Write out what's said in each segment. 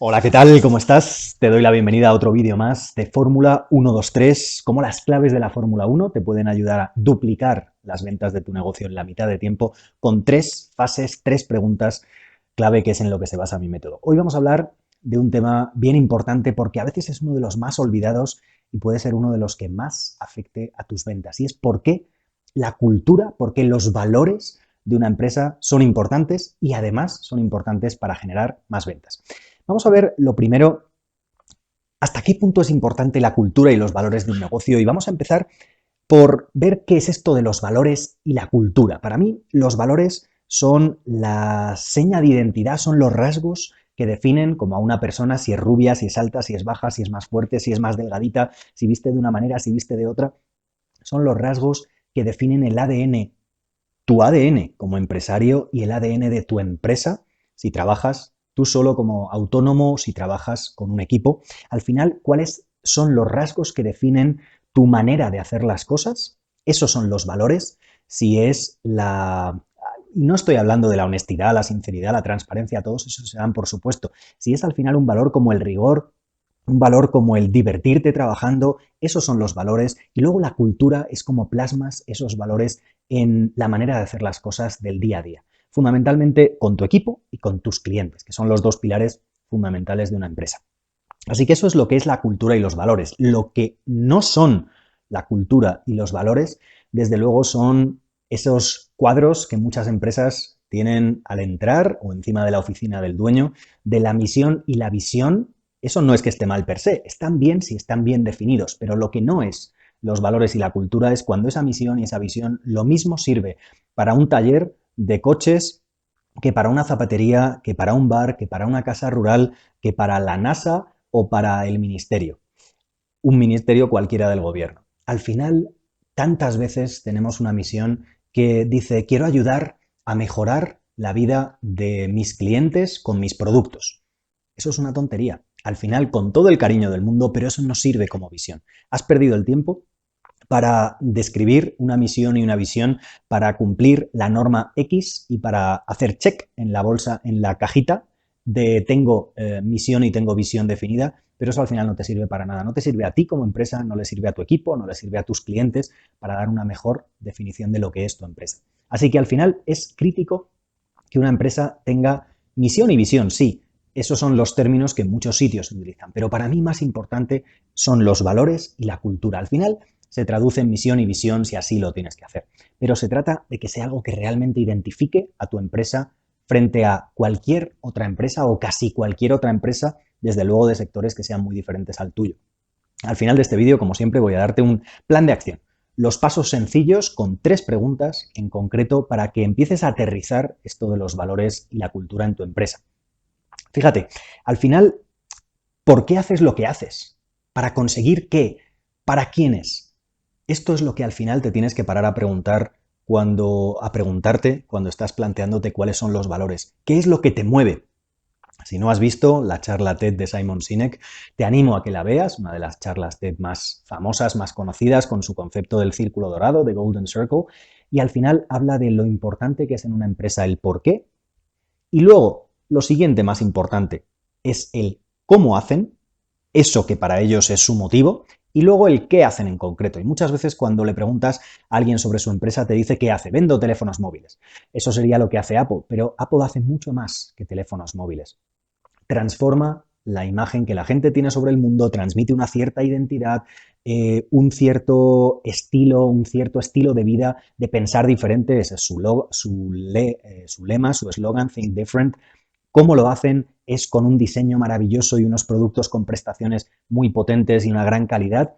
Hola, ¿qué tal? ¿Cómo estás? Te doy la bienvenida a otro vídeo más de Fórmula 123. Cómo las claves de la Fórmula 1 te pueden ayudar a duplicar las ventas de tu negocio en la mitad de tiempo con tres fases, tres preguntas clave, que es en lo que se basa mi método. Hoy vamos a hablar de un tema bien importante porque a veces es uno de los más olvidados y puede ser uno de los que más afecte a tus ventas. Y es por qué la cultura, por qué los valores de una empresa son importantes y además son importantes para generar más ventas. Vamos a ver lo primero, hasta qué punto es importante la cultura y los valores de un negocio, y vamos a empezar por ver qué es esto de los valores y la cultura. Para mí, los valores son la seña de identidad, son los rasgos que definen como a una persona, si es rubia, si es alta, si es baja, si es más fuerte, si es más delgadita, si viste de una manera, si viste de otra. Son los rasgos que definen el ADN, tu ADN como empresario y el ADN de tu empresa, si trabajas tú solo como autónomo, si trabajas con un equipo. Al final, ¿cuáles son los rasgos que definen tu manera de hacer las cosas? Esos son los valores. Si es la... No estoy hablando de la honestidad, la sinceridad, la transparencia, todos esos se dan por supuesto. Si es al final un valor como el rigor, un valor como el divertirte trabajando, esos son los valores. Y luego la cultura es como plasmas esos valores en la manera de hacer las cosas del día a día. Fundamentalmente con tu equipo y con tus clientes, que son los dos pilares fundamentales de una empresa. Así que eso es lo que es la cultura y los valores. Lo que no son la cultura y los valores, desde luego, son esos cuadros que muchas empresas tienen al entrar o encima de la oficina del dueño, de la misión y la visión. Eso no es que esté mal per se, están bien si están bien definidos, pero lo que no es los valores y la cultura es cuando esa misión y esa visión lo mismo sirve para un taller de coches que para una zapatería, que para un bar, que para una casa rural, que para la NASA o para el ministerio, un ministerio cualquiera del gobierno. Al final, tantas veces tenemos una misión que dice, quiero ayudar a mejorar la vida de mis clientes con mis productos. Eso es una tontería. Al final, con todo el cariño del mundo, pero eso no sirve como visión. Has perdido el tiempo para describir una misión y una visión, para cumplir la norma X y para hacer check en la bolsa, en la cajita de tengo misión y tengo visión definida, pero eso al final no te sirve para nada. No te sirve a ti como empresa, no le sirve a tu equipo, no le sirve a tus clientes para dar una mejor definición de lo que es tu empresa. Así que al final es crítico que una empresa tenga misión y visión, sí. Esos son los términos que en muchos sitios se utilizan, pero para mí más importante son los valores y la cultura. Al final se traduce en misión y visión si así lo tienes que hacer, pero se trata de que sea algo que realmente identifique a tu empresa frente a cualquier otra empresa o casi cualquier otra empresa, desde luego de sectores que sean muy diferentes al tuyo. Al final de este vídeo, como siempre, voy a darte un plan de acción. Los pasos sencillos con tres preguntas en concreto para que empieces a aterrizar esto de los valores y la cultura en tu empresa. Fíjate, al final, ¿por qué haces lo que haces? ¿Para conseguir qué? ¿Para quiénes? Esto es lo que al final te tienes que parar a preguntarte cuando estás planteándote cuáles son los valores. ¿Qué es lo que te mueve? Si no has visto la charla TED de Simon Sinek, te animo a que la veas, una de las charlas TED más famosas, más conocidas, con su concepto del círculo dorado, de Golden Circle, y al final habla de lo importante que es en una empresa el por qué, y luego lo siguiente más importante es el cómo hacen, eso que para ellos es su motivo, y luego el qué hacen en concreto. Y muchas veces cuando le preguntas a alguien sobre su empresa te dice qué hace, vendo teléfonos móviles. Eso sería lo que hace Apple, pero Apple hace mucho más que teléfonos móviles. Transforma la imagen que la gente tiene sobre el mundo, transmite una cierta identidad, un cierto estilo de vida, de pensar diferente. Ese es su lema, su eslogan, Think Different. ¿Cómo lo hacen? Es con un diseño maravilloso y unos productos con prestaciones muy potentes y una gran calidad.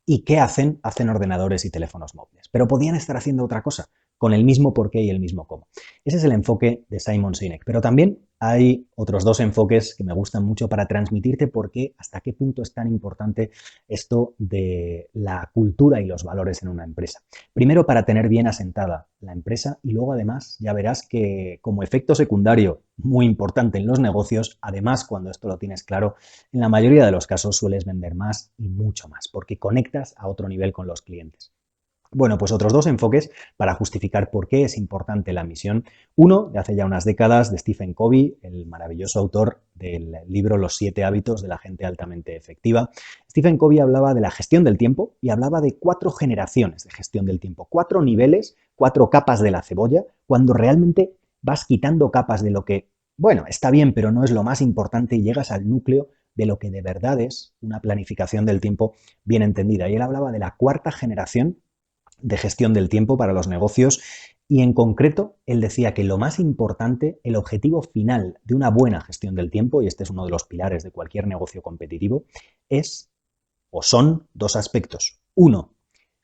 ¿Y qué hacen? Hacen ordenadores y teléfonos móviles. Pero podían estar haciendo otra cosa, con el mismo por qué y el mismo cómo. Ese es el enfoque de Simon Sinek. Pero también hay otros dos enfoques que me gustan mucho para transmitirte por qué, hasta qué punto es tan importante esto de la cultura y los valores en una empresa. Primero, para tener bien asentada la empresa, y luego además ya verás que como efecto secundario muy importante en los negocios, además cuando esto lo tienes claro, en la mayoría de los casos sueles vender más y mucho más, porque conectas a otro nivel con los clientes. Bueno, pues otros dos enfoques para justificar por qué es importante la misión. Uno, de hace ya unas décadas, de Stephen Covey, el maravilloso autor del libro Los 7 hábitos de la gente altamente efectiva. Stephen Covey hablaba de la gestión del tiempo y hablaba de 4 generaciones de gestión del tiempo, 4 niveles, 4 capas de la cebolla, cuando realmente vas quitando capas de lo que, bueno, está bien, pero no es lo más importante y llegas al núcleo de lo que de verdad es una planificación del tiempo bien entendida. Y él hablaba de la 4ª generación de gestión del tiempo para los negocios y en concreto él decía que lo más importante, el objetivo final de una buena gestión del tiempo, y este es uno de los pilares de cualquier negocio competitivo, es o son 2 aspectos. Uno,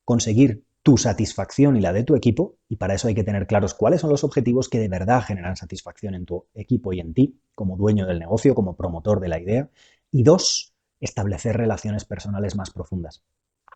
conseguir tu satisfacción y la de tu equipo, y para eso hay que tener claros cuáles son los objetivos que de verdad generan satisfacción en tu equipo y en ti, como dueño del negocio, como promotor de la idea. Y 2, establecer relaciones personales más profundas.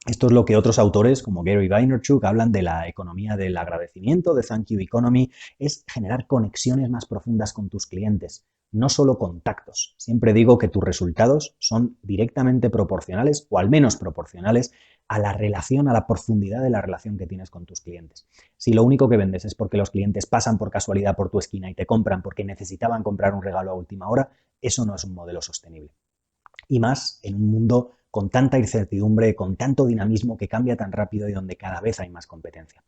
Esto es lo que otros autores, como Gary Vaynerchuk, hablan de la economía del agradecimiento, de Thank You Economy, es generar conexiones más profundas con tus clientes, no solo contactos. Siempre digo que tus resultados son directamente proporcionales, o al menos proporcionales, a la relación, a la profundidad de la relación que tienes con tus clientes. Si lo único que vendes es porque los clientes pasan por casualidad por tu esquina y te compran porque necesitaban comprar un regalo a última hora, eso no es un modelo sostenible. Y más en un mundo con tanta incertidumbre, con tanto dinamismo que cambia tan rápido y donde cada vez hay más competencia.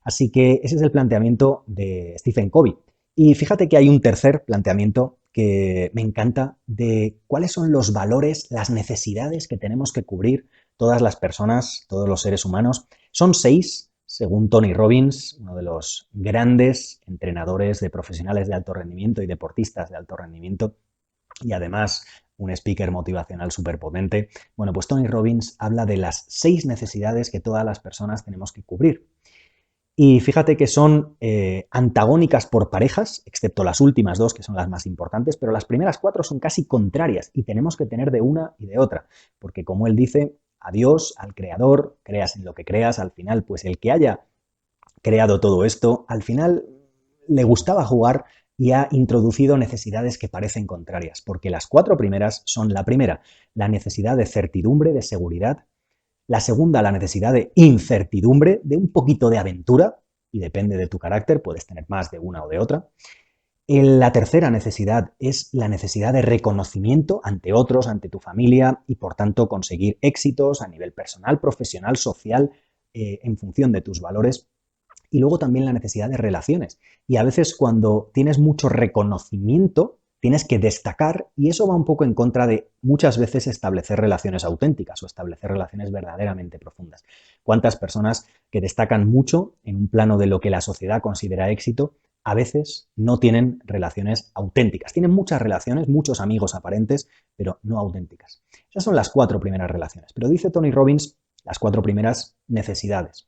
Así que ese es el planteamiento de Stephen Covey. Y fíjate que hay un tercer planteamiento que me encanta de cuáles son los valores, las necesidades que tenemos que cubrir todas las personas, todos los seres humanos. Son 6, según Tony Robbins, uno de los grandes entrenadores de profesionales de alto rendimiento y deportistas de alto rendimiento, y además un speaker motivacional súper potente. Bueno, pues Tony Robbins habla de las 6 necesidades que todas las personas tenemos que cubrir. Y fíjate que son antagónicas por parejas, excepto las últimas 2, que son las más importantes, pero las primeras 4 son casi contrarias y tenemos que tener de una y de otra, porque como él dice, a Dios, al Creador, creas en lo que creas, al final, pues el que haya creado todo esto, al final le gustaba jugar y ha introducido necesidades que parecen contrarias, porque las 4 primeras son la primera, la necesidad de certidumbre, de seguridad, la segunda, la necesidad de incertidumbre, de un poquito de aventura, y depende de tu carácter, puedes tener más de una o de otra. La tercera necesidad es la necesidad de reconocimiento ante otros, ante tu familia, y por tanto conseguir éxitos a nivel personal, profesional, social, en función de tus valores. Y luego también la necesidad de relaciones. Y a veces cuando tienes mucho reconocimiento, tienes que destacar y eso va un poco en contra de muchas veces establecer relaciones auténticas o establecer relaciones verdaderamente profundas. ¿Cuántas personas que destacan mucho en un plano de lo que la sociedad considera éxito, a veces no tienen relaciones auténticas? Tienen muchas relaciones, muchos amigos aparentes, pero no auténticas. Esas son las 4 primeras relaciones. Pero dice Tony Robbins las 4 primeras necesidades.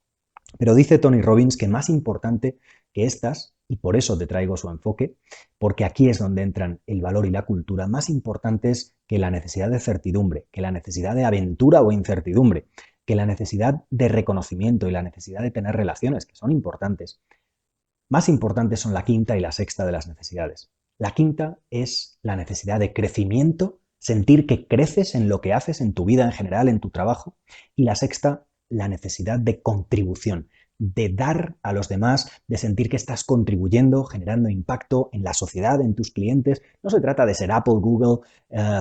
Pero dice Tony Robbins que más importante que estas, y por eso te traigo su enfoque, porque aquí es donde entran el valor y la cultura, más importantes que la necesidad de certidumbre, que la necesidad de aventura o incertidumbre, que la necesidad de reconocimiento y la necesidad de tener relaciones, que son importantes. Más importantes son la quinta y la sexta de las necesidades. La quinta es la necesidad de crecimiento, sentir que creces en lo que haces, en tu vida en general, en tu trabajo. Y la sexta, la necesidad de contribución, de dar a los demás, de sentir que estás contribuyendo, generando impacto en la sociedad, en tus clientes. No se trata de ser Apple, Google,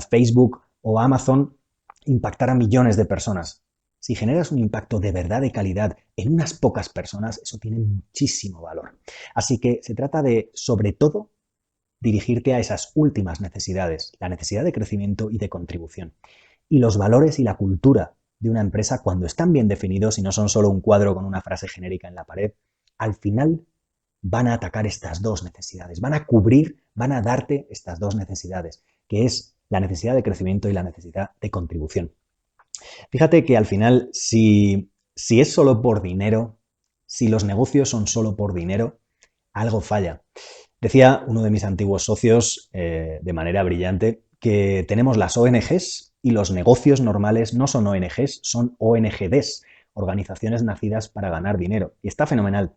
Facebook o Amazon, impactar a millones de personas. Si generas un impacto de verdad de calidad en unas pocas personas, eso tiene muchísimo valor. Así que se trata de, sobre todo, dirigirte a esas últimas necesidades, la necesidad de crecimiento y de contribución. Y los valores y la cultura de una empresa, cuando están bien definidos y no son solo un cuadro con una frase genérica en la pared, al final van a atacar estas 2 necesidades, van a cubrir, van a darte estas 2 necesidades, que es la necesidad de crecimiento y la necesidad de contribución. Fíjate que al final, si es solo por dinero, si los negocios son solo por dinero, algo falla. Decía uno de mis antiguos socios de manera brillante que tenemos las ONGs y los negocios normales no son ONGs, son ONGDs, organizaciones nacidas para ganar dinero. Y está fenomenal,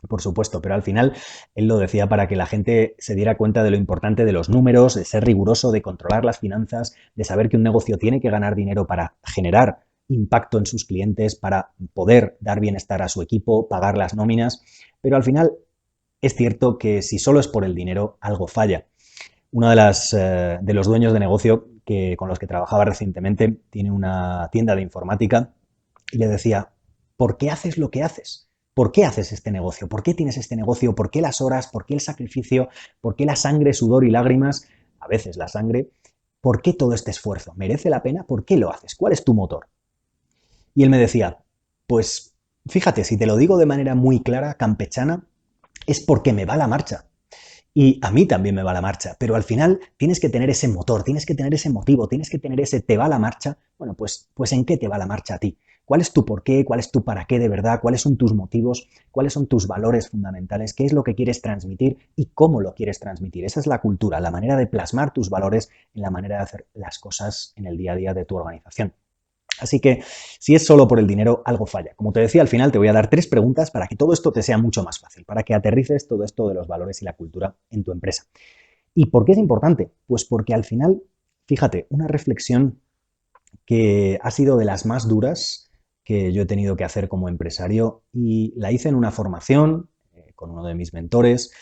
por supuesto, pero al final él lo decía para que la gente se diera cuenta de lo importante de los números, de ser riguroso, de controlar las finanzas, de saber que un negocio tiene que ganar dinero para generar impacto en sus clientes, para poder dar bienestar a su equipo, pagar las nóminas, pero al final es cierto que si solo es por el dinero, algo falla. Uno de los dueños de negocio con los que trabajaba recientemente tiene una tienda de informática y le decía, ¿por qué haces lo que haces? ¿Por qué haces este negocio? ¿Por qué tienes este negocio? ¿Por qué las horas? ¿Por qué el sacrificio? ¿Por qué la sangre, sudor y lágrimas? A veces la sangre. ¿Por qué todo este esfuerzo? ¿Merece la pena? ¿Por qué lo haces? ¿Cuál es tu motor? Y él me decía, pues fíjate, si te lo digo de manera muy clara, campechana, es porque me va la marcha. Y a mí también me va la marcha, pero al final tienes que tener ese motor, tienes que tener ese motivo, tienes que tener ese te va la marcha. Bueno, pues ¿en qué te va la marcha a ti? ¿Cuál es tu por qué? ¿Cuál es tu para qué de verdad? ¿Cuáles son tus motivos? ¿Cuáles son tus valores fundamentales? ¿Qué es lo que quieres transmitir y cómo lo quieres transmitir? Esa es la cultura, la manera de plasmar tus valores en la manera de hacer las cosas en el día a día de tu organización. Así que si es solo por el dinero, algo falla. Como te decía, al final te voy a dar 3 preguntas para que todo esto te sea mucho más fácil, para que aterrices todo esto de los valores y la cultura en tu empresa. ¿Y por qué es importante? Pues porque al final, fíjate, una reflexión que ha sido de las más duras que yo he tenido que hacer como empresario y la hice en una formación con uno de mis mentores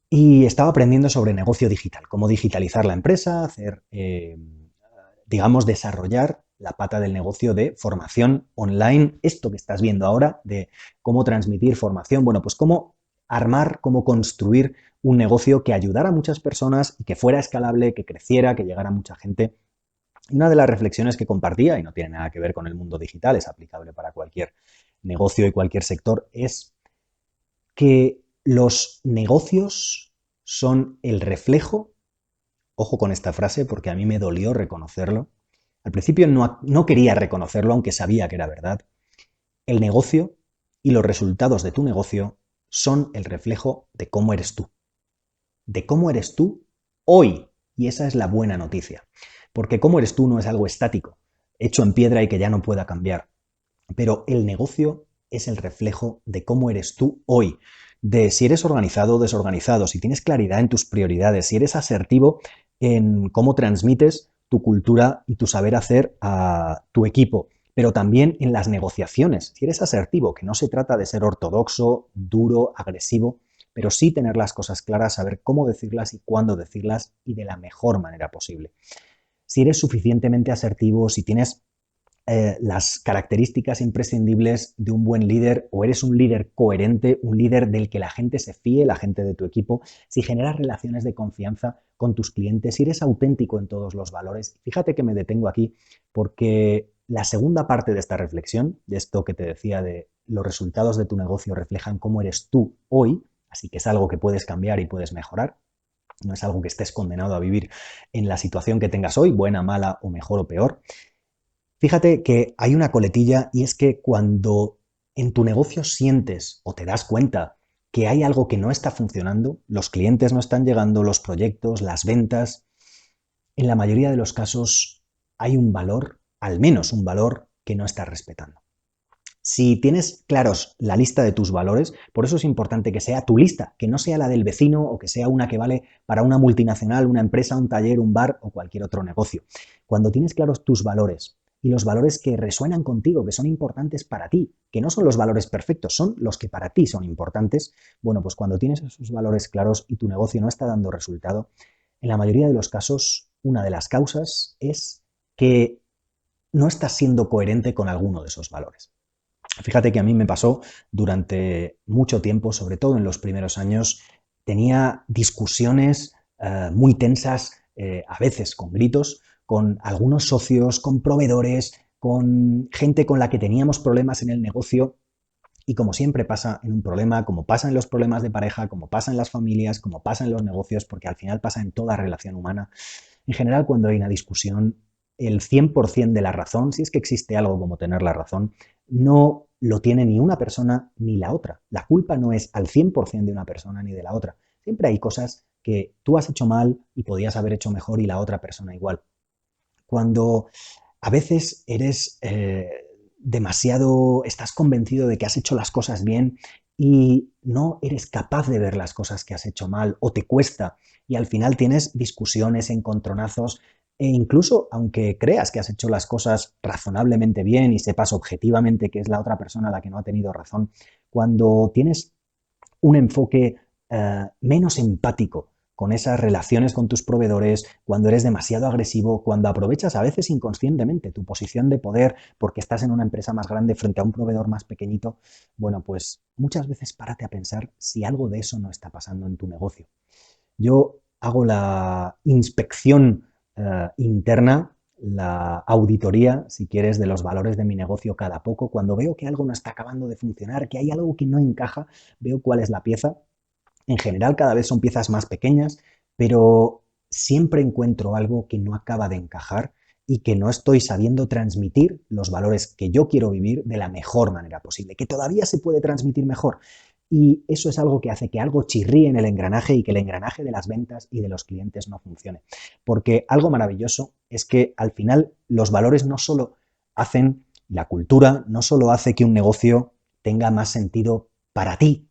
y estaba aprendiendo sobre negocio digital, cómo digitalizar la empresa, digamos, desarrollar la pata del negocio de formación online, esto que estás viendo ahora, de cómo transmitir formación, bueno, pues cómo armar, cómo construir un negocio que ayudara a muchas personas y que fuera escalable, que creciera, que llegara a mucha gente. Una de las reflexiones que compartía, y no tiene nada que ver con el mundo digital, es aplicable para cualquier negocio y cualquier sector, es que los negocios son el reflejo, ojo con esta frase porque a mí me dolió reconocerlo, al principio no quería reconocerlo aunque sabía que era verdad, el negocio y los resultados de tu negocio son el reflejo de cómo eres tú hoy, y esa es la buena noticia, porque cómo eres tú no es algo estático, hecho en piedra y que ya no pueda cambiar, pero el negocio es el reflejo de cómo eres tú hoy, de si eres organizado o desorganizado, si tienes claridad en tus prioridades, si eres asertivo en cómo transmites tu cultura y tu saber hacer a tu equipo, pero también en las negociaciones, si eres asertivo, que no se trata de ser ortodoxo, duro, agresivo, pero sí tener las cosas claras, saber cómo decirlas y cuándo decirlas y de la mejor manera posible. Si eres suficientemente asertivo, si tienes las características imprescindibles de un buen líder o eres un líder coherente, un líder del que la gente se fíe, la gente de tu equipo, si generas relaciones de confianza con tus clientes, si eres auténtico en todos los valores. Fíjate que me detengo aquí porque la segunda parte de esta reflexión, de esto que te decía de los resultados de tu negocio reflejan cómo eres tú hoy, así que es algo que puedes cambiar y puedes mejorar, no es algo que estés condenado a vivir en la situación que tengas hoy, buena, mala o mejor o peor. Fíjate que hay una coletilla y es que cuando en tu negocio sientes o te das cuenta que hay algo que no está funcionando, los clientes no están llegando, los proyectos, las ventas, en la mayoría de los casos hay un valor, al menos un valor, que no estás respetando. Si tienes claros la lista de tus valores, por eso es importante que sea tu lista, que no sea la del vecino o que sea una que vale para una multinacional, una empresa, un taller, un bar o cualquier otro negocio. Cuando tienes claros tus valores y los valores que resuenan contigo, que son importantes para ti, que no son los valores perfectos, son los que para ti son importantes, bueno, pues cuando tienes esos valores claros y tu negocio no está dando resultado, en la mayoría de los casos, una de las causas es que no estás siendo coherente con alguno de esos valores. Fíjate que a mí me pasó durante mucho tiempo, sobre todo en los primeros años, tenía discusiones muy tensas, a veces con gritos, con algunos socios, con proveedores, con gente con la que teníamos problemas en el negocio. Y como siempre pasa en un problema, como pasa en los problemas de pareja, como pasa en las familias, como pasa en los negocios, porque al final pasa en toda relación humana, en general cuando hay una discusión, el 100% de la razón, si es que existe algo como tener la razón, no lo tiene ni una persona ni la otra. La culpa no es al 100% de una persona ni de la otra. Siempre hay cosas que tú has hecho mal y podías haber hecho mejor y la otra persona igual. Cuando a veces eres demasiado, estás convencido de que has hecho las cosas bien y no eres capaz de ver las cosas que has hecho mal o te cuesta y al final tienes discusiones, encontronazos e incluso aunque creas que has hecho las cosas razonablemente bien y sepas objetivamente que es la otra persona la que no ha tenido razón, cuando tienes un enfoque menos empático con esas relaciones con tus proveedores, cuando eres demasiado agresivo, cuando aprovechas a veces inconscientemente tu posición de poder porque estás en una empresa más grande frente a un proveedor más pequeñito, bueno, pues muchas veces párate a pensar si algo de eso no está pasando en tu negocio. Yo hago la inspección interna, la auditoría, si quieres, de los valores de mi negocio cada poco. Cuando veo que algo no está acabando de funcionar, que hay algo que no encaja, veo cuál es la pieza. En general, cada vez son piezas más pequeñas, pero siempre encuentro algo que no acaba de encajar y que no estoy sabiendo transmitir los valores que yo quiero vivir de la mejor manera posible, que todavía se puede transmitir mejor. Y eso es algo que hace que algo chirríe en el engranaje y que el engranaje de las ventas y de los clientes no funcione. Porque algo maravilloso es que al final los valores no solo hacen, la cultura no solo hace que un negocio tenga más sentido para ti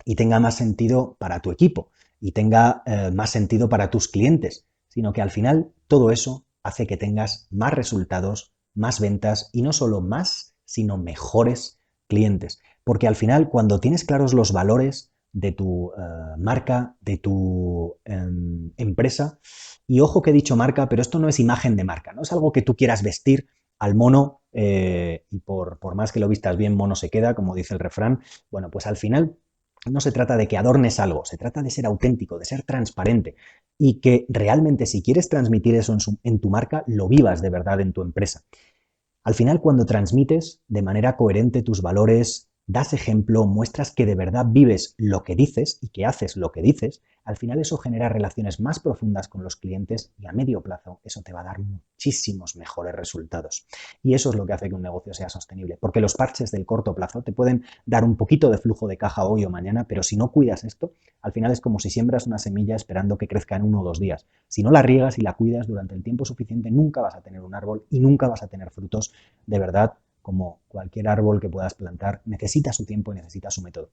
y tenga más sentido para tu equipo y tenga más sentido para tus clientes, sino que al final todo eso hace que tengas más resultados, más ventas y no solo más, sino mejores clientes. Porque al final, cuando tienes claros los valores de tu marca, de tu empresa, y ojo que he dicho marca, pero esto no es imagen de marca, no es algo que tú quieras vestir al mono y por más que lo vistas bien, mono se queda, como dice el refrán. Bueno, pues al final no se trata de que adornes algo, se trata de ser auténtico, de ser transparente y que realmente si quieres transmitir eso en tu marca, lo vivas de verdad en tu empresa. Al final, cuando transmites de manera coherente tus valores, das ejemplo, muestras que de verdad vives lo que dices y que haces lo que dices, al final eso genera relaciones más profundas con los clientes y a medio plazo eso te va a dar muchísimos mejores resultados. Y eso es lo que hace que un negocio sea sostenible, porque los parches del corto plazo te pueden dar un poquito de flujo de caja hoy o mañana, pero si no cuidas esto, al final es como si siembras una semilla esperando que crezca en 1 o 2 días. Si no la riegas y la cuidas durante el tiempo suficiente, nunca vas a tener un árbol y nunca vas a tener frutos de verdad. Como cualquier árbol que puedas plantar, necesita su tiempo y necesita su método.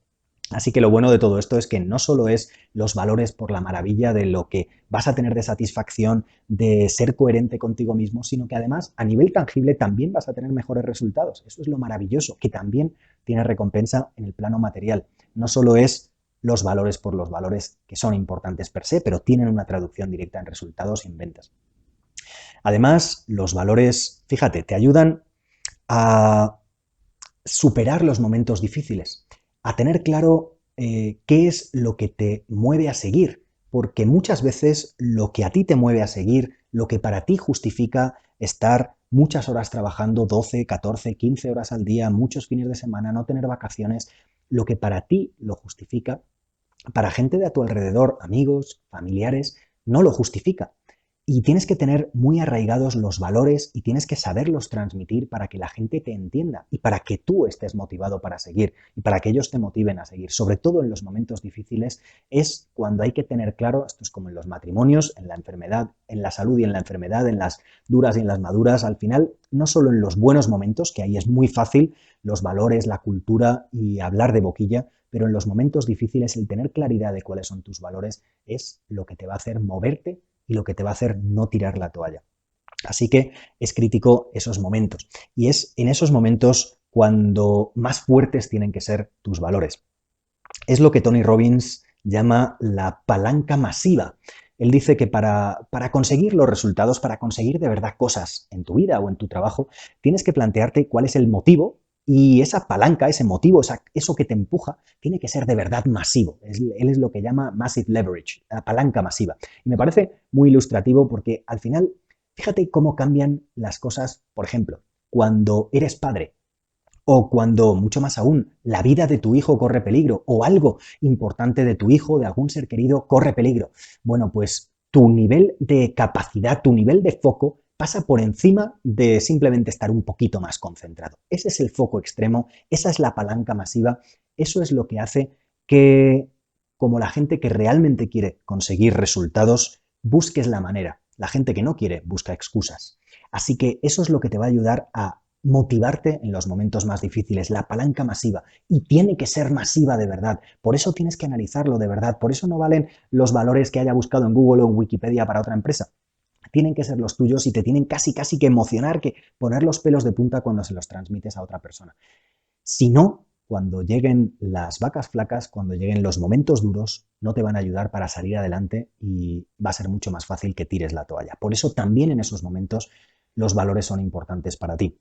Así que lo bueno de todo esto es que no solo es los valores por la maravilla de lo que vas a tener de satisfacción, de ser coherente contigo mismo, sino que además a nivel tangible también vas a tener mejores resultados. Eso es lo maravilloso, que también tiene recompensa en el plano material. No solo es los valores por los valores que son importantes per se, pero tienen una traducción directa en resultados y en ventas. Además, los valores, fíjate, te ayudan a superar los momentos difíciles, a tener claro qué es lo que te mueve a seguir, porque muchas veces lo que a ti te mueve a seguir, lo que para ti justifica estar muchas horas trabajando, 12, 14, 15 horas al día, muchos fines de semana, no tener vacaciones, lo que para ti lo justifica, para gente de a tu alrededor, amigos, familiares, no lo justifica. Y tienes que tener muy arraigados los valores y tienes que saberlos transmitir para que la gente te entienda y para que tú estés motivado para seguir y para que ellos te motiven a seguir. Sobre todo en los momentos difíciles es cuando hay que tener claro, esto es como en los matrimonios, en la enfermedad, en la salud y en la enfermedad, en las duras y en las maduras, al final, no solo en los buenos momentos, que ahí es muy fácil, los valores, la cultura y hablar de boquilla, pero en los momentos difíciles el tener claridad de cuáles son tus valores es lo que te va a hacer moverte y lo que te va a hacer no tirar la toalla. Así que es crítico esos momentos. Y es en esos momentos cuando más fuertes tienen que ser tus valores. Es lo que Tony Robbins llama la palanca masiva. Él dice que para conseguir los resultados, para conseguir de verdad cosas en tu vida o en tu trabajo, tienes que plantearte cuál es el motivo y esa palanca, ese motivo, eso que te empuja, tiene que ser de verdad masivo. Él es lo que llama massive leverage, la palanca masiva. Y me parece muy ilustrativo porque al final, fíjate cómo cambian las cosas, por ejemplo, cuando eres padre o cuando, mucho más aún, la vida de tu hijo corre peligro o algo importante de tu hijo, de algún ser querido, corre peligro. Bueno, pues tu nivel de capacidad, tu nivel de foco pasa por encima de simplemente estar un poquito más concentrado. Ese es el foco extremo, esa es la palanca masiva, eso es lo que hace que, como la gente que realmente quiere conseguir resultados, busques la manera. La gente que no quiere busca excusas. Así que eso es lo que te va a ayudar a motivarte en los momentos más difíciles, la palanca masiva, y tiene que ser masiva de verdad. Por eso tienes que analizarlo de verdad, por eso no valen los valores que haya buscado en Google o en Wikipedia para otra empresa. Tienen que ser los tuyos y te tienen casi que emocionar, que poner los pelos de punta cuando se los transmites a otra persona. Si no, cuando lleguen las vacas flacas, cuando lleguen los momentos duros, no te van a ayudar para salir adelante y va a ser mucho más fácil que tires la toalla. Por eso también en esos momentos los valores son importantes para ti.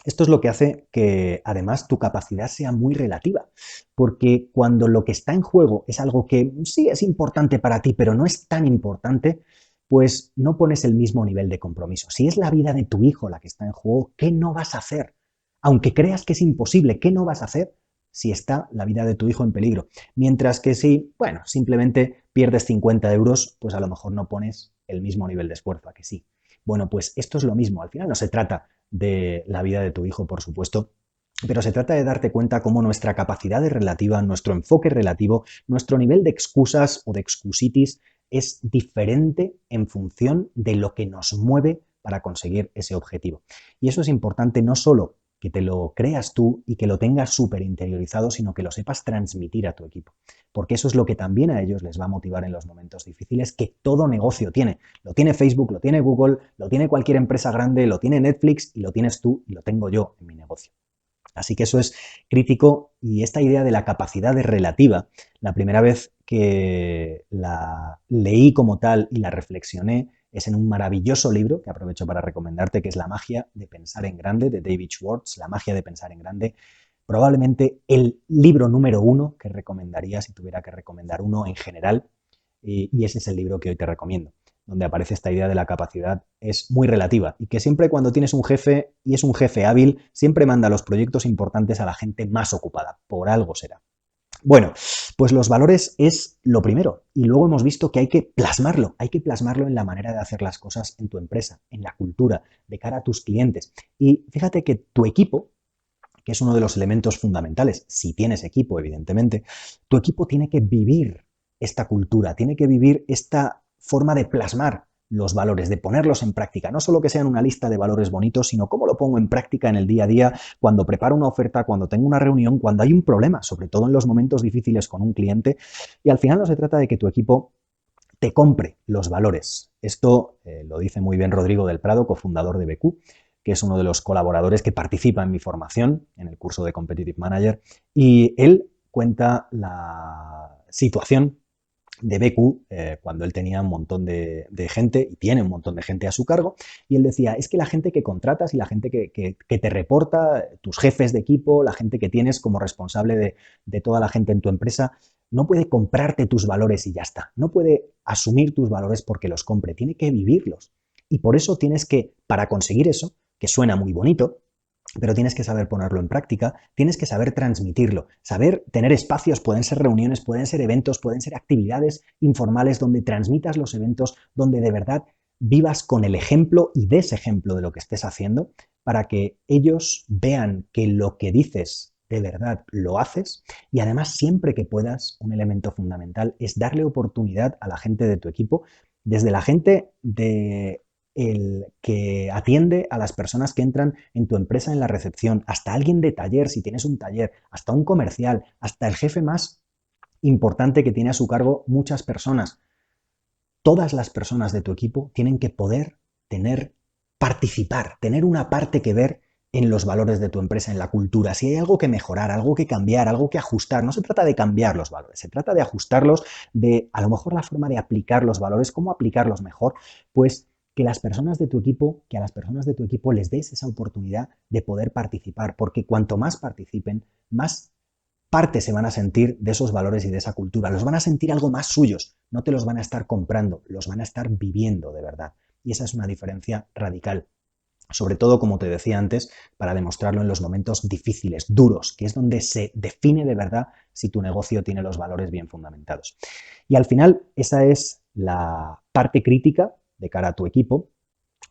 Esto es lo que hace que además tu capacidad sea muy relativa, porque cuando lo que está en juego es algo que sí es importante para ti, pero no es tan importante, pues no pones el mismo nivel de compromiso. Si es la vida de tu hijo la que está en juego, ¿qué no vas a hacer? Aunque creas que es imposible, ¿qué no vas a hacer si está la vida de tu hijo en peligro? Mientras que si, bueno, simplemente pierdes 50 euros, pues a lo mejor no pones el mismo nivel de esfuerzo, ¿a que sí? Bueno, pues esto es lo mismo. Al final no se trata de la vida de tu hijo, por supuesto, pero se trata de darte cuenta cómo nuestra capacidad es relativa, nuestro enfoque es relativo, nuestro nivel de excusas o de excusitis es diferente en función de lo que nos mueve para conseguir ese objetivo. Y eso es importante no solo que te lo creas tú y que lo tengas súper interiorizado, sino que lo sepas transmitir a tu equipo. Porque eso es lo que también a ellos les va a motivar en los momentos difíciles que todo negocio tiene. Lo tiene Facebook, lo tiene Google, lo tiene cualquier empresa grande, lo tiene Netflix y lo tienes tú y lo tengo yo en mi negocio. Así que eso es crítico y esta idea de la capacidad es relativa, la primera vez que la leí como tal y la reflexioné es en un maravilloso libro que aprovecho para recomendarte, que es La magia de pensar en grande, de David Schwartz, La magia de pensar en grande. Probablemente el libro número uno que recomendaría si tuviera que recomendar uno en general, y ese es el libro que hoy te recomiendo, donde aparece esta idea de la capacidad es muy relativa y que siempre cuando tienes un jefe y es un jefe hábil, siempre manda los proyectos importantes a la gente más ocupada. Por algo será. Bueno, pues los valores es lo primero y luego hemos visto que hay que plasmarlo en la manera de hacer las cosas en tu empresa, en la cultura, de cara a tus clientes. Y fíjate que tu equipo, que es uno de los elementos fundamentales, si tienes equipo, evidentemente, tu equipo tiene que vivir esta cultura, tiene que vivir esta forma de plasmar los valores, de ponerlos en práctica. No solo que sean una lista de valores bonitos, sino cómo lo pongo en práctica en el día a día, cuando preparo una oferta, cuando tengo una reunión, cuando hay un problema, sobre todo en los momentos difíciles con un cliente. Y al final no se trata de que tu equipo te compre los valores. Esto lo dice muy bien Rodrigo del Prado, cofundador de BQ, que es uno de los colaboradores que participa en mi formación, en el curso de Competitive Manager, y él cuenta la situación de BQ cuando él tenía un montón de gente y tiene un montón de gente a su cargo y él decía, es que la gente que contratas y la gente que te reporta, tus jefes de equipo, la gente que tienes como responsable de toda la gente en tu empresa, no puede comprarte tus valores y ya está, no puede asumir tus valores porque los compre, tiene que vivirlos y por eso tienes que, para conseguir eso, que suena muy bonito, pero tienes que saber ponerlo en práctica, tienes que saber transmitirlo, saber tener espacios, pueden ser reuniones, pueden ser eventos, pueden ser actividades informales donde transmitas los eventos, donde de verdad vivas con el ejemplo y des ejemplo de lo que estés haciendo para que ellos vean que lo que dices de verdad lo haces y además siempre que puedas, un elemento fundamental es darle oportunidad a la gente de tu equipo, desde la gente de el que atiende a las personas que entran en tu empresa en la recepción, hasta alguien de taller, si tienes un taller, hasta un comercial, hasta el jefe más importante que tiene a su cargo muchas personas. Todas las personas de tu equipo tienen que poder participar, tener una parte que ver en los valores de tu empresa, en la cultura. Si hay algo que mejorar, algo que cambiar, algo que ajustar, no se trata de cambiar los valores, se trata de ajustarlos, de a lo mejor la forma de aplicar los valores, cómo aplicarlos mejor, pues que las personas de tu equipo, que a las personas de tu equipo les des esa oportunidad de poder participar, porque cuanto más participen, más parte se van a sentir de esos valores y de esa cultura, los van a sentir algo más suyos, no te los van a estar comprando, los van a estar viviendo de verdad. Y esa es una diferencia radical. Sobre todo, como te decía antes, para demostrarlo en los momentos difíciles, duros, que es donde se define de verdad si tu negocio tiene los valores bien fundamentados. Y al final, esa es la parte crítica de cara a tu equipo.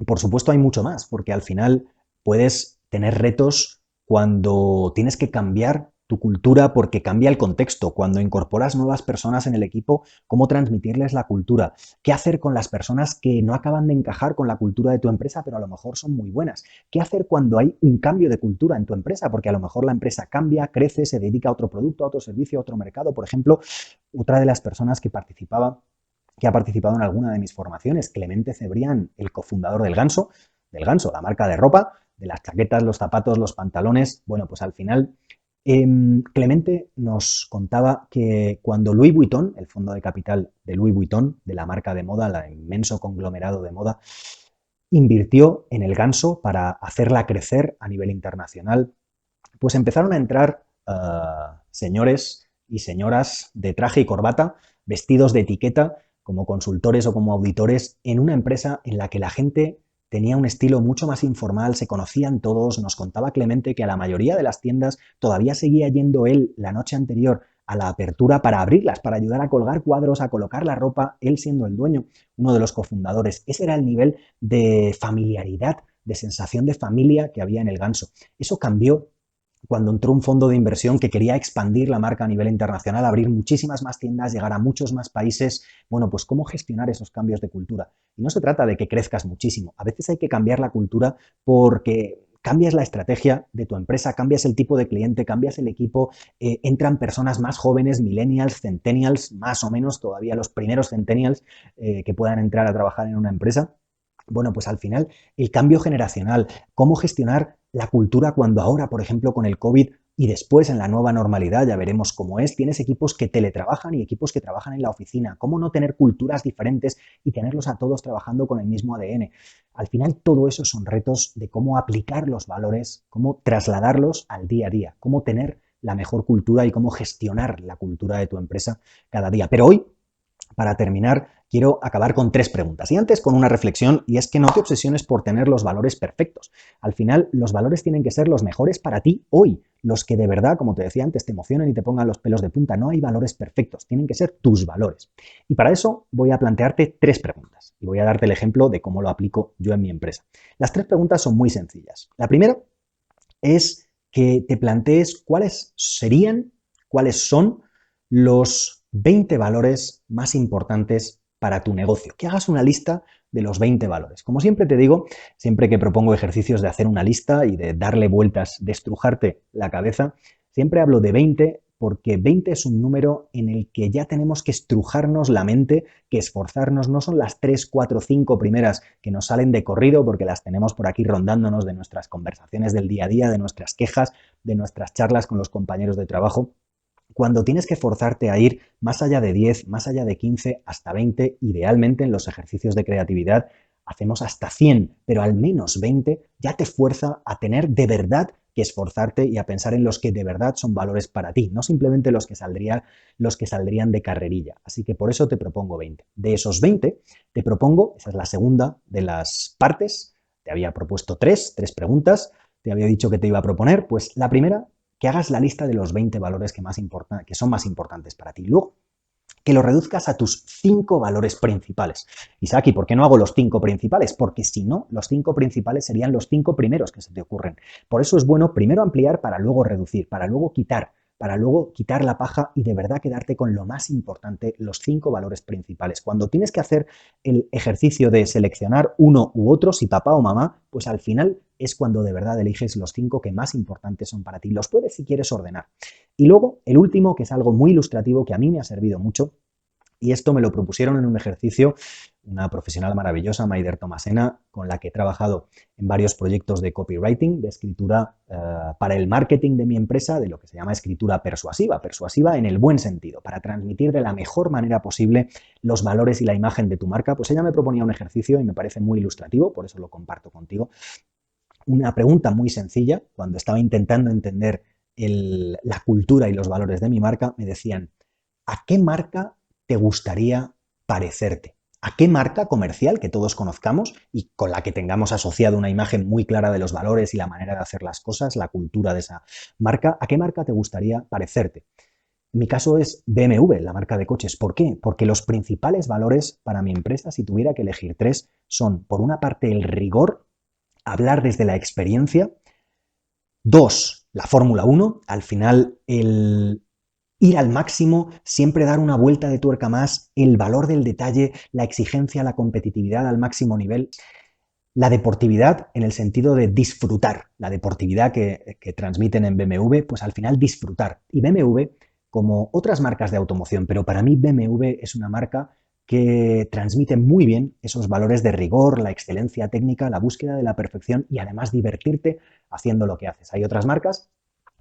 Por supuesto, hay mucho más, porque al final puedes tener retos cuando tienes que cambiar tu cultura porque cambia el contexto. Cuando incorporas nuevas personas en el equipo, cómo transmitirles la cultura. ¿Qué hacer con las personas que no acaban de encajar con la cultura de tu empresa, pero a lo mejor son muy buenas? ¿Qué hacer cuando hay un cambio de cultura en tu empresa? Porque a lo mejor la empresa cambia, crece, se dedica a otro producto, a otro servicio, a otro mercado. Por ejemplo, otra de las personas que ha participado en alguna de mis formaciones, Clemente Cebrián, el cofundador del Ganso, la marca de ropa, de las chaquetas, los zapatos, los pantalones. Bueno, pues al final Clemente nos contaba que cuando Louis Vuitton, el fondo de capital de Louis Vuitton, de la marca de moda, el inmenso conglomerado de moda, invirtió en el Ganso para hacerla crecer a nivel internacional, pues empezaron a entrar señores y señoras de traje y corbata, vestidos de etiqueta, como consultores o como auditores, en una empresa en la que la gente tenía un estilo mucho más informal, se conocían todos. Nos contaba Clemente que a la mayoría de las tiendas todavía seguía yendo él la noche anterior a la apertura para abrirlas, para ayudar a colgar cuadros, a colocar la ropa, él siendo el dueño, uno de los cofundadores. Ese era el nivel de familiaridad, de sensación de familia que había en el Ganso. Eso cambió cuando entró un fondo de inversión que quería expandir la marca a nivel internacional, abrir muchísimas más tiendas, llegar a muchos más países. Bueno, pues cómo gestionar esos cambios de cultura. Y no se trata de que crezcas muchísimo. A veces hay que cambiar la cultura porque cambias la estrategia de tu empresa, cambias el tipo de cliente, cambias el equipo, entran personas más jóvenes, millennials, centennials, más o menos, todavía los primeros centennials que puedan entrar a trabajar en una empresa. Bueno, pues al final el cambio generacional, cómo gestionar la cultura cuando ahora, por ejemplo, con el COVID y después en la nueva normalidad, ya veremos cómo es, tienes equipos que teletrabajan y equipos que trabajan en la oficina, cómo no tener culturas diferentes y tenerlos a todos trabajando con el mismo ADN. Al final todo eso son retos de cómo aplicar los valores, cómo trasladarlos al día a día, cómo tener la mejor cultura y cómo gestionar la cultura de tu empresa cada día. Pero hoy, para terminar, quiero acabar con 3 preguntas. Y antes con una reflexión, y es que no te obsesiones por tener los valores perfectos. Al final, los valores tienen que ser los mejores para ti hoy. Los que de verdad, como te decía antes, te emocionen y te pongan los pelos de punta. No hay valores perfectos, tienen que ser tus valores. Y para eso voy a plantearte 3 preguntas. Y voy a darte el ejemplo de cómo lo aplico yo en mi empresa. Las 3 preguntas son muy sencillas. La primera es que te plantees cuáles son los 20 valores más importantes para tu negocio. Que hagas una lista de los 20 valores. Como siempre te digo, siempre que propongo ejercicios de hacer una lista y de darle vueltas, de estrujarte la cabeza, siempre hablo de 20 porque 20 es un número en el que ya tenemos que estrujarnos la mente, que esforzarnos. No son las 3, 4, 5 primeras que nos salen de corrido porque las tenemos por aquí rondándonos de nuestras conversaciones del día a día, de nuestras quejas, de nuestras charlas con los compañeros de trabajo. Cuando tienes que forzarte a ir más allá de 10, más allá de 15, hasta 20, idealmente en los ejercicios de creatividad hacemos hasta 100, pero al menos 20 ya te fuerza a tener de verdad que esforzarte y a pensar en los que de verdad son valores para ti, no simplemente los que saldrían de carrerilla. Así que por eso te propongo 20. De esos 20, te propongo, esa es la segunda de las partes, te había propuesto tres preguntas, te había dicho que te iba a proponer, pues la primera, que hagas la lista de los 20 valores que son más importantes para ti. Luego, que lo reduzcas a tus 5 valores principales. Isaac, ¿y por qué no hago los 5 principales? Porque si no, los 5 principales serían los 5 primeros que se te ocurren. Por eso es bueno primero ampliar para luego reducir, para luego quitar la paja y de verdad quedarte con lo más importante, los 5 valores principales. Cuando tienes que hacer el ejercicio de seleccionar uno u otro, si papá o mamá, pues al final es cuando de verdad eliges los 5 que más importantes son para ti. Los puedes, si quieres, ordenar. Y luego, el último, que es algo muy ilustrativo, que a mí me ha servido mucho, y esto me lo propusieron en un ejercicio una profesional maravillosa, Maider Tomasena, con la que he trabajado en varios proyectos de copywriting, de escritura para el marketing de mi empresa, de lo que se llama escritura persuasiva en el buen sentido, para transmitir de la mejor manera posible los valores y la imagen de tu marca. Pues ella me proponía un ejercicio y me parece muy ilustrativo, por eso lo comparto contigo. Una pregunta muy sencilla, cuando estaba intentando entender la cultura y los valores de mi marca, me decían, ¿a qué marca te gustaría parecerte? ¿A qué marca comercial que todos conozcamos y con la que tengamos asociado una imagen muy clara de los valores y la manera de hacer las cosas, la cultura de esa marca? ¿A qué marca te gustaría parecerte? En mi caso es BMW, la marca de coches. ¿Por qué? Porque los principales valores para mi empresa, si tuviera que elegir 3, son, por una parte, el rigor, hablar desde la experiencia. 2, la Fórmula 1, al final el ir al máximo, siempre dar una vuelta de tuerca más, el valor del detalle, la exigencia, la competitividad al máximo nivel. La deportividad en el sentido de disfrutar, la deportividad que transmiten en BMW, pues al final disfrutar. Y BMW, como otras marcas de automoción, pero para mí BMW es una marca que transmite muy bien esos valores de rigor, la excelencia técnica, la búsqueda de la perfección y además divertirte haciendo lo que haces. Hay otras marcas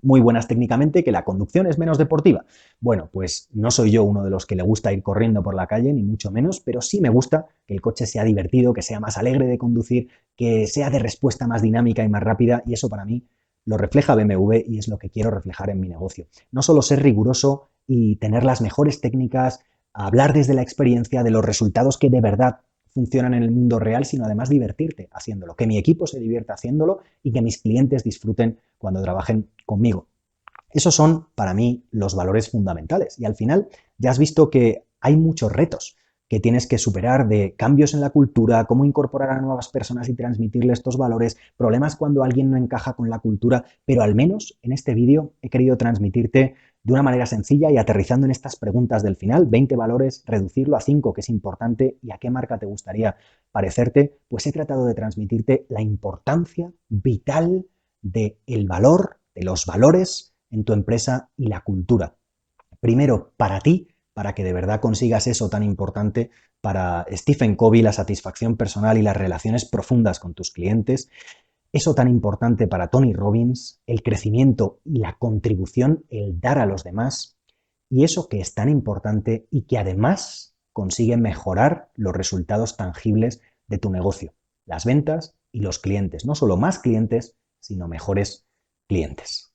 muy buenas técnicamente, que la conducción es menos deportiva. Bueno, pues no soy yo uno de los que le gusta ir corriendo por la calle, ni mucho menos, pero sí me gusta que el coche sea divertido, que sea más alegre de conducir, que sea de respuesta más dinámica y más rápida, y eso para mí lo refleja BMW y es lo que quiero reflejar en mi negocio. No solo ser riguroso y tener las mejores técnicas, hablar desde la experiencia de los resultados que de verdad funcionan en el mundo real, sino además divertirte haciéndolo, que mi equipo se divierta haciéndolo y que mis clientes disfruten cuando trabajen conmigo. Esos son para mí los valores fundamentales y al final ya has visto que hay muchos retos que tienes que superar de cambios en la cultura, cómo incorporar a nuevas personas y transmitirles estos valores, problemas cuando alguien no encaja con la cultura, pero al menos en este vídeo he querido transmitirte de una manera sencilla y aterrizando en estas preguntas del final, 20 valores, reducirlo a 5, que es importante, y a qué marca te gustaría parecerte, pues he tratado de transmitirte la importancia vital del valor, de los valores en tu empresa y la cultura. Primero, para ti, para que de verdad consigas eso tan importante para Stephen Covey, la satisfacción personal y las relaciones profundas con tus clientes. Eso tan importante para Tony Robbins, el crecimiento y la contribución, el dar a los demás. Y eso que es tan importante y que además consigue mejorar los resultados tangibles de tu negocio, las ventas y los clientes. No solo más clientes, sino mejores clientes.